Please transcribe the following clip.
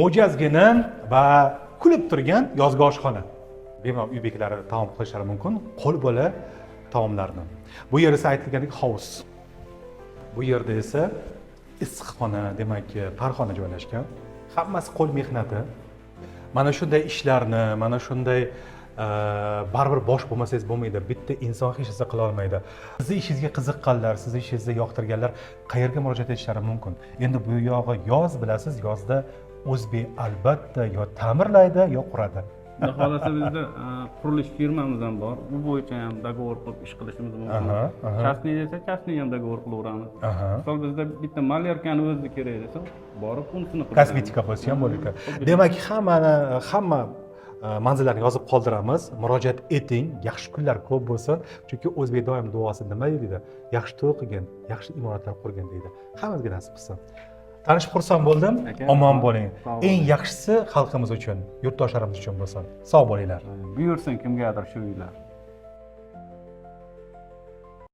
Mo'jazgina va kulib turgan yozgi oshxona. Bemalol uy bekalari taom qilishlari mumkin, qo'l bola taomlarni. Bu yer esa aytilganidek hovuz. Bu yerda esa issiqxona, demak, parxona joylashgan. Hammasi qo'l mehnati. Mana shunday ishlarni, mana shunday baribir bosh bo'lmasangiz bo'lmaydi. Bitta inson hech narsa qila olmaydi. Sizni ishingizga qiziqqanlar, sizni ishingizni yoqtirganlar qayerga murojaat etishlari mumkin? Endi bu yog'i yoz, bilasiz, yozda O'zbek albatta yo ta'mirlaydi, yo quradi. Xudo xolasa bizda qurilish firmamiz ham bor. Bu bo'yicha ham dogovor qilib ish qilishimiz mumkin. Частный desa, частный ham dogovor qilaveramiz. Misol bizda bitta malyarkani o'zi kerak desa, borib unisini qilib. Kosmetika bo'lsa ham bo'lar ekan. Demak, hamma manzillarni yozib qoldiramiz. Murojaat eting, yaxshi kunlar ko'p bo'lsin. Chunki O'zbek doim duosi nima deydi? Yaxshi to'y qilgin, yaxshi imoratlar qurgin deydi. Hammasiga nasib qilsin. Tanishib xursand bo'ldim. Omon bo'ling. Eng yaxshisi xalqimiz uchun, yurtdoshlarimiz uchun bo'lsin. Sog' bo'linglar. Buyursin kimgadir shu uylar.